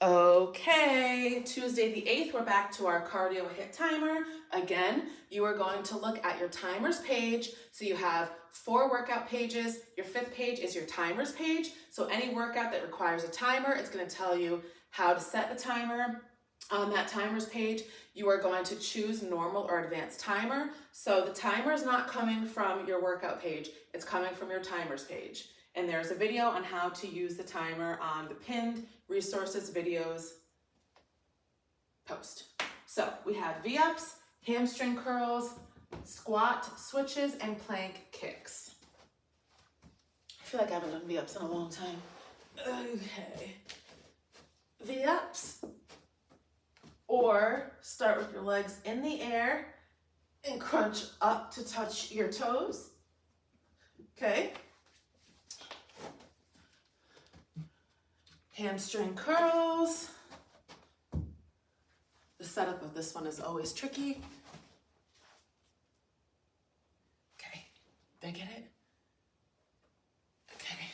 Okay, Tuesday the 8th, we're back to our cardio HIIT timer. Again, you are going to look at your timers page. So you have 4 workout pages. Your 5th page is your timers page. So any workout that requires a timer, it's going to tell you how to set the timer. On that timers page, you are going to choose normal or advanced timer. So the timer is not coming from your workout page, it's coming from your timers page. And there's a video on how to use the timer on the pinned resources videos post. So we have V-ups, hamstring curls, squat switches, and plank kicks. I feel like I haven't done V-ups in a long time. Okay. V-ups. Or start with your legs in the air and crunch up to touch your toes. Okay. Hamstring curls. The setup of this one is always tricky. Okay, did I get it? Okay.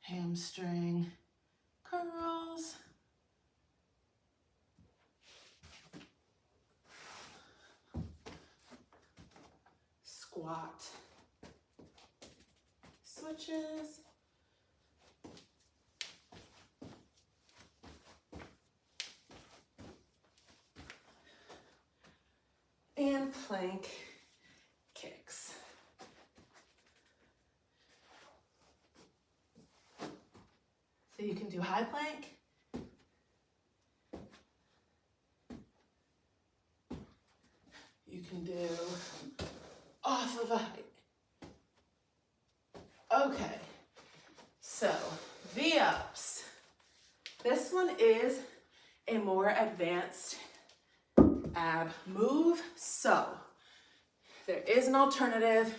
Hamstring curls. Squat switches. And plank kicks. So you can do high plank. You can do off of a height. Okay, so V-ups. This one is a more advanced ab move. So there is an alternative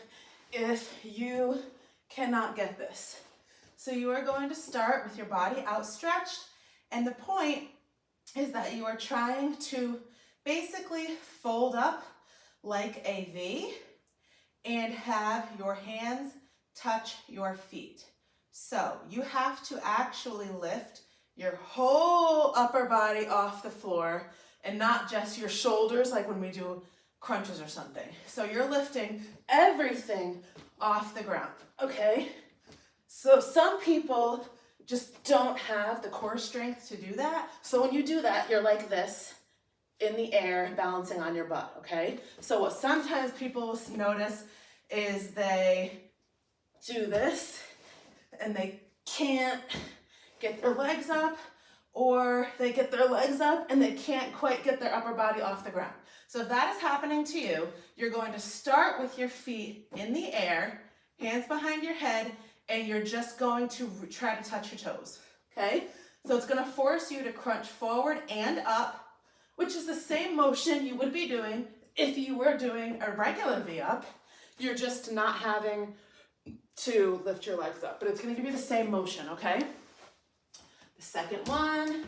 if you cannot get this. So you are going to start with your body outstretched, and the point is that you are trying to basically fold up like a V and have your hands touch your feet. So you have to actually lift your whole upper body off the floor and not just your shoulders like when we do crunches or something. So you're lifting everything off the ground, okay? So some people just don't have the core strength to do that. So when you do that, you're like this in the air, balancing on your butt, okay? So what sometimes people notice is they do this and they can't get their legs up, or they get their legs up and they can't quite get their upper body off the ground. So if that is happening to you, you're going to start with your feet in the air, hands behind your head, and you're just going to try to touch your toes, okay? So it's gonna force you to crunch forward and up, which is the same motion you would be doing if you were doing a regular V-up. You're just not having to lift your legs up, but it's gonna give you the same motion, okay? The second one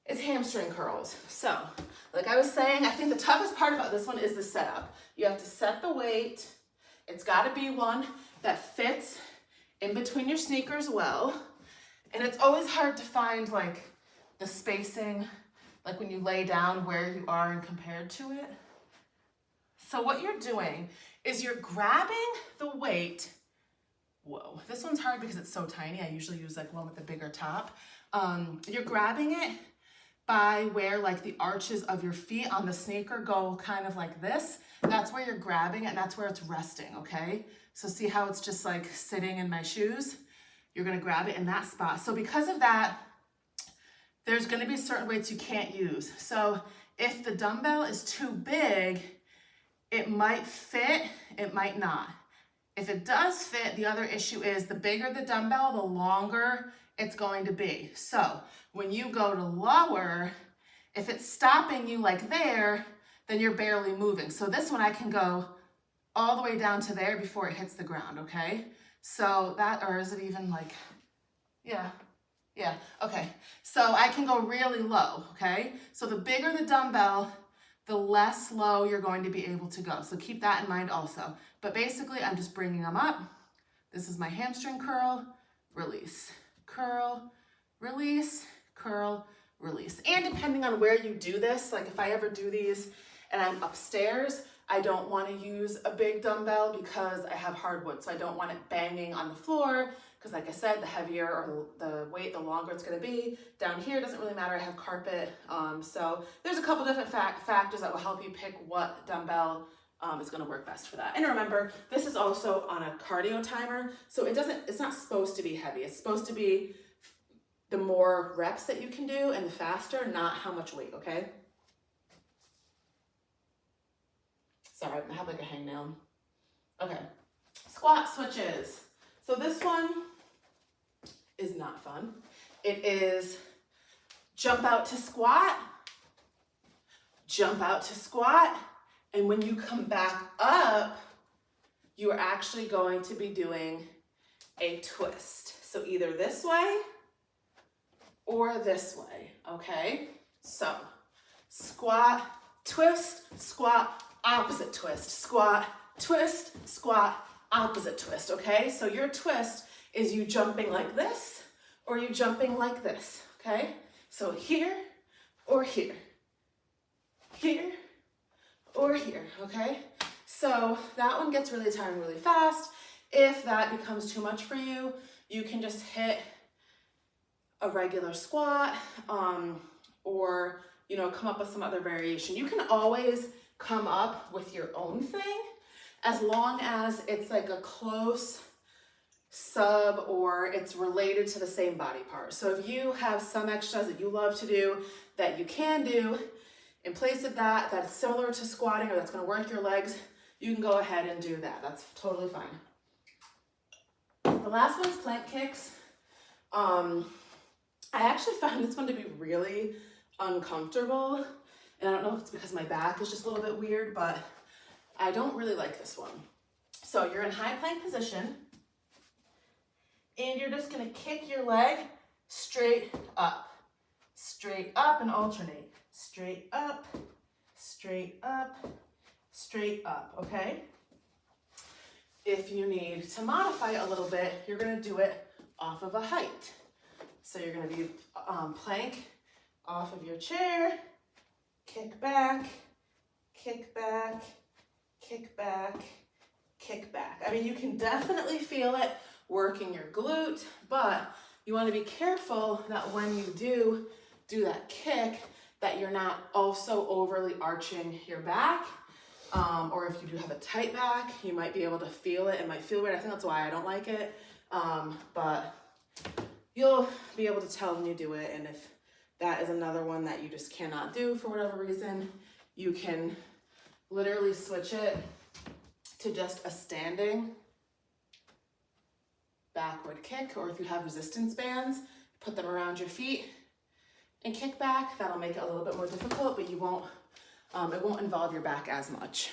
is hamstring curls. So, like I was saying, I think the toughest part about this one is the setup. You have to set the weight. It's gotta be one that fits in between your sneakers well. And it's always hard to find like the spacing, like when you lay down where you are and compared to it. So what you're doing is you're grabbing the weight. Whoa, this one's hard because it's so tiny. I usually use like one with a bigger top. You're grabbing it by where like the arches of your feet on the sneaker go kind of like this. That's where you're grabbing it, and that's where it's resting, okay? So see how it's just like sitting in my shoes? You're gonna grab it in that spot. So because of that, there's gonna be certain weights you can't use. So if the dumbbell is too big, it might fit, it might not. If it does fit, the other issue is the bigger the dumbbell, the longer it's going to be. So when you go to lower, if it's stopping you like there, then you're barely moving. So this one I can go all the way down to there before it hits the ground, okay? So that, or is it even like, yeah, okay. So I can go really low, okay? So the bigger the dumbbell, the less low you're going to be able to go. So keep that in mind also. But basically, I'm just bringing them up. This is my hamstring curl, release, curl, release, curl, release. And depending on where you do this, like if I ever do these and I'm upstairs, I don't want to use a big dumbbell because I have hardwood, so I don't want it banging on the floor, because like I said, the heavier or the weight, the longer it's going to be. Down here, it doesn't really matter, I have carpet. So there's a couple different factors that will help you pick what dumbbell is going to work best for that. And remember, this is also on a cardio timer, so it's not supposed to be heavy. It's supposed to be the more reps that you can do and the faster, not how much weight, okay? Sorry, I have like a hangnail. Okay, squat switches. So this one is not fun. It is jump out to squat, jump out to squat, and when you come back up, you are actually going to be doing a twist. So either this way or this way, okay? So squat, twist, squat, opposite twist, squat, twist, squat, opposite twist, okay? So your twist is you jumping like this or you jumping like this, okay? So here or here, here or here, okay? So that one gets really tiring really fast. If that becomes too much for you, you can just hit a regular squat or, you know, come up with some other variation. You can always come up with your own thing as long as it's like a close sub or it's related to the same body part. So if you have some exercise that you love to do that you can do in place of that, that's similar to squatting or that's going to work your legs, you can go ahead and do that. That's totally fine. The last one's plank kicks. I actually found this one to be really uncomfortable. And I don't know if it's because my back is just a little bit weird, but I don't really like this one. So you're in high plank position, and you're just gonna kick your leg straight up and alternate. Straight up, straight up, straight up, okay? If you need to modify it a little bit, you're gonna do it off of a height. So you're gonna be plank off of your chair, kick back, kick back, kick back, kick back. I mean, you can definitely feel it working your glute, but you want to be careful that when you do that kick, that you're not also overly arching your back. Or if you do have a tight back, you might be able to feel it. It might feel weird. I think that's why I don't like it. But you'll be able to tell when you do it. And if that is another one that you just cannot do for whatever reason, you can literally switch it to just a standing backward kick, or if you have resistance bands, put them around your feet and kick back. That'll make it a little bit more difficult, but you won't, it won't involve your back as much.